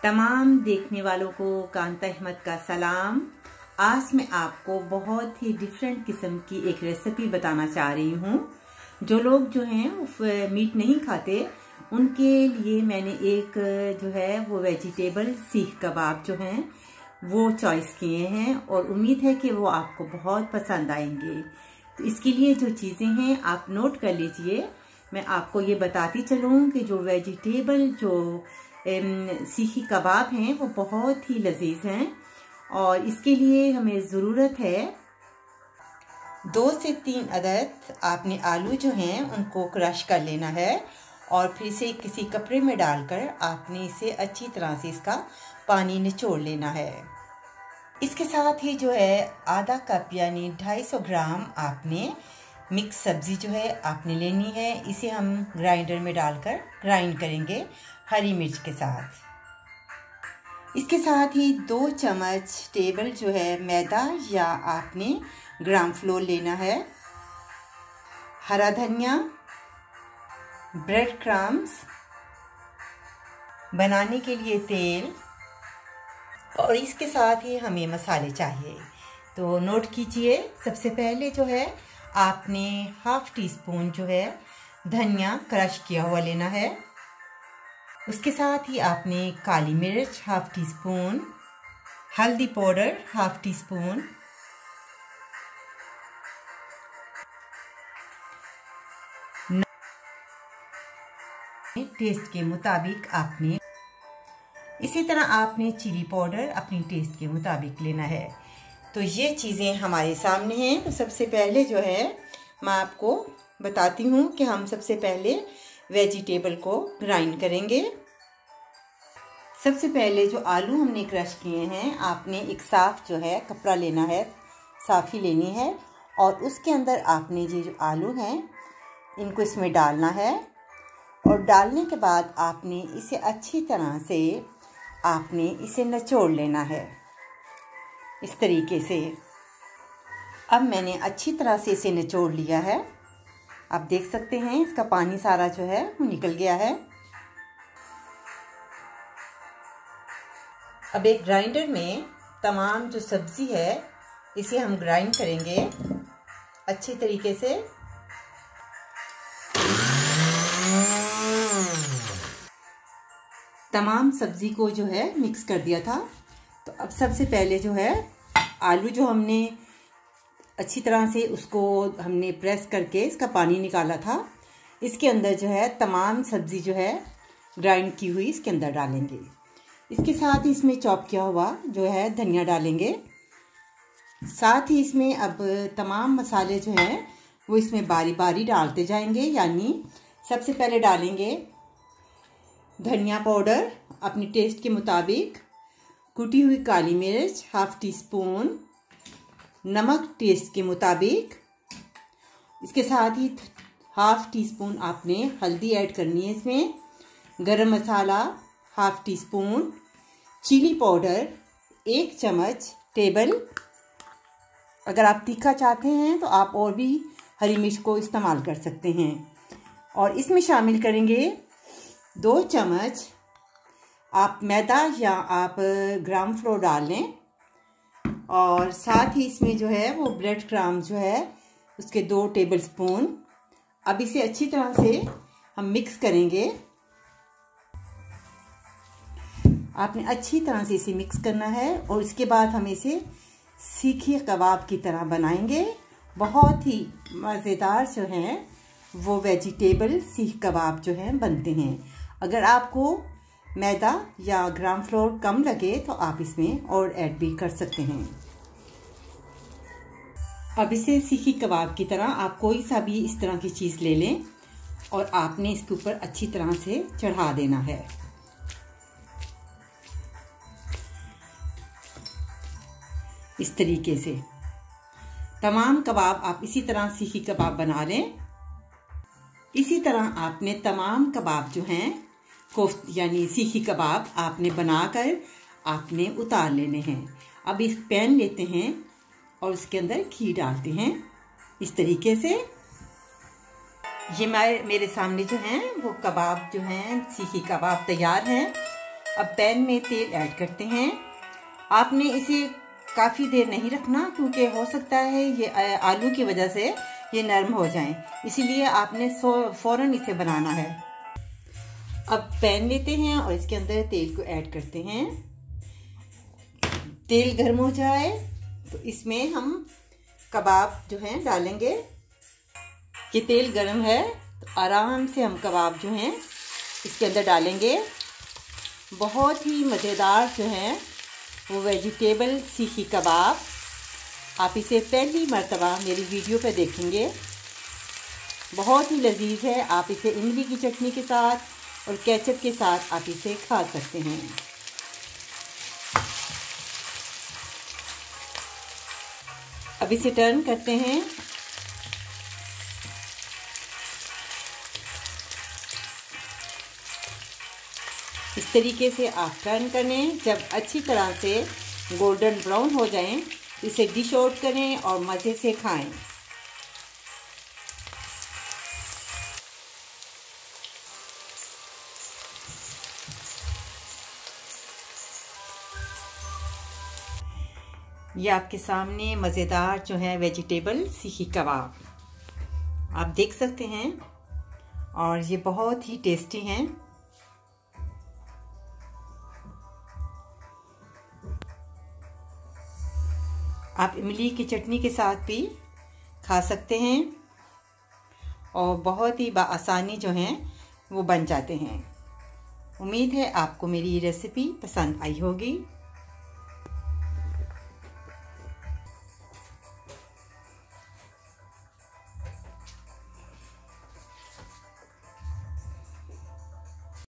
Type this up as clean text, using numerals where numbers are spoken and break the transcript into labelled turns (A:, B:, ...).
A: तमाम देखने वालों को कांता अहमद का सलाम। आज मैं आपको बहुत ही डिफरेंट किस्म की एक रेसिपी बताना चाह रही हूँ। जो लोग जो हैं मीट नहीं खाते उनके लिए मैंने एक जो है वो वेजिटेबल सीख कबाब जो हैं वो चॉइस किए हैं और उम्मीद है कि वो आपको बहुत पसंद आएंगे। तो इसके लिए जो चीज़ें हैं आप नोट कर लीजिए। मैं आपको ये बताती चलूँ कि जो वेजिटेबल जो सीखी कबाब हैं वो बहुत ही लजीज हैं और इसके लिए हमें ज़रूरत है 2 से 3 अदद आपने आलू जो हैं उनको क्रश कर लेना है और फिर इसे किसी कपड़े में डालकर आपने इसे अच्छी तरह से इसका पानी निचोड़ लेना है। इसके साथ ही जो है आधा कप यानी 250 ग्राम आपने मिक्स सब्ज़ी जो है आपने लेनी है। इसे हम ग्राइंडर में डालकर ग्राइंड करेंगे हरी मिर्च के साथ। इसके साथ ही 2 चम्मच टेबल जो है मैदा या आपने ग्राम फ्लोर लेना है, हरा धनिया, ब्रेड क्रम्स, बनाने के लिए तेल और इसके साथ ही हमें मसाले चाहिए। तो नोट कीजिए, सबसे पहले जो है आपने हाफ टी स्पून जो है धनिया क्रश किया हुआ लेना है। उसके साथ ही आपने काली मिर्च हाफ टी स्पून, हल्दी powder half teaspoon, taste के मुताबिक आपने इसी तरह आपने चिली पाउडर अपनी टेस्ट के मुताबिक लेना है। तो ये चीज़ें हमारे सामने हैं। तो सबसे पहले जो है मैं आपको बताती हूँ कि हम सबसे पहले वेजिटेबल को ग्राइंड करेंगे। सबसे पहले जो आलू हमने क्रश किए हैं आपने एक साफ़ जो है कपड़ा लेना है, साफ़ी लेनी है और उसके अंदर आपने ये जो आलू हैं इनको इसमें डालना है और डालने के बाद आपने इसे अच्छी तरह से आपने इसे निचोड़ लेना है इस तरीके से। अब मैंने अच्छी तरह से इसे निचोड़ लिया है। आप देख सकते हैं इसका पानी सारा जो है वो निकल गया है। अब एक ग्राइंडर में तमाम जो सब्ज़ी है इसे हम ग्राइंड करेंगे अच्छी तरीके से। तमाम सब्ज़ी को जो है मिक्स कर दिया था। तो अब सबसे पहले जो है आलू जो हमने अच्छी तरह से उसको हमने प्रेस करके इसका पानी निकाला था, इसके अंदर जो है तमाम सब्ज़ी जो है ग्राइंड की हुई इसके अंदर डालेंगे। इसके साथ ही इसमें चॉप किया हुआ जो है धनिया डालेंगे। साथ ही इसमें अब तमाम मसाले जो हैं वो इसमें बारी बारी डालते जाएंगे। यानी सबसे पहले डालेंगे धनिया पाउडर अपनी टेस्ट के मुताबिक, कुटी हुई काली मिर्च हाफ टी स्पून, नमक टेस्ट के मुताबिक। इसके साथ ही हाफ टी स्पून आपने हल्दी ऐड करनी है इसमें, garam masala half teaspoon, chilli powder 1 चम्मच टेबल। अगर आप तीखा चाहते हैं तो आप और भी हरी मिर्च को इस्तेमाल कर सकते हैं। और इसमें शामिल करेंगे 2 चम्मच आप मैदा या आप ग्राम फ्लोर डाल लें और साथ ही इसमें जो है वो ब्रेड क्रम्ब जो है उसके 2 टेबल स्पून। अब इसे अच्छी तरह से हम मिक्स करेंगे। आपने अच्छी तरह से इसे मिक्स करना है और इसके बाद हम इसे सीखी कबाब की तरह बनाएंगे। बहुत ही मज़ेदार जो हैं वो वेजिटेबल सीख कबाब जो हैं बनते हैं। अगर आपको मैदा या ग्राम फ्लोर कम लगे तो आप इसमें और ऐड भी कर सकते हैं। अब इसे सीखी कबाब की तरह आप कोई सा भी इस तरह की चीज़ ले लें और आपने इसके ऊपर अच्छी तरह से चढ़ा देना है। इस तरीके से तमाम कबाब आप इसी तरह सीखी कबाब बना लें। इसी तरह आपने तमाम कबाब जो हैं कोफ्त यानी सीखी कबाब आपने बनाकर आपने उतार लेने हैं। अब इस पैन लेते हैं और उसके अंदर घी डालते हैं इस तरीके से। ये मेरे सामने जो हैं वो कबाब जो हैं सीखी कबाब तैयार हैं। अब पैन में तेल ऐड करते हैं। आपने इसे काफ़ी देर नहीं रखना, क्योंकि हो सकता है ये आलू की वजह से ये नरम हो जाएं, इसीलिए आपने फ़ौरन इसे बनाना है। अब पैन लेते हैं और इसके अंदर तेल को ऐड करते हैं। तेल गर्म हो जाए तो इसमें हम कबाब जो हैं डालेंगे। कि तेल गर्म है तो आराम से हम कबाब जो हैं इसके अंदर डालेंगे। बहुत ही मज़ेदार जो हैं वो वेजिटेबल सीखी कबाब। आप इसे पहली मर्तबा मेरी वीडियो पे देखेंगे। बहुत ही लजीज है। आप इसे इमली की चटनी के साथ और केचप के साथ आप इसे खा सकते हैं। अब इसे टर्न करते हैं। इस तरीके से आप टर्न करें। जब अच्छी तरह से गोल्डन ब्राउन हो जाएं, इसे डिश आउट करें और मज़े से खाएं। ये आपके सामने मज़ेदार जो है वेजिटेबल सीखी कबाब आप देख सकते हैं, और ये बहुत ही टेस्टी हैं। आप इमली की चटनी के साथ भी खा सकते हैं और बहुत ही आसानी जो हैं वो बन जाते हैं। उम्मीद है आपको मेरी ये रेसिपी पसंद आई होगी।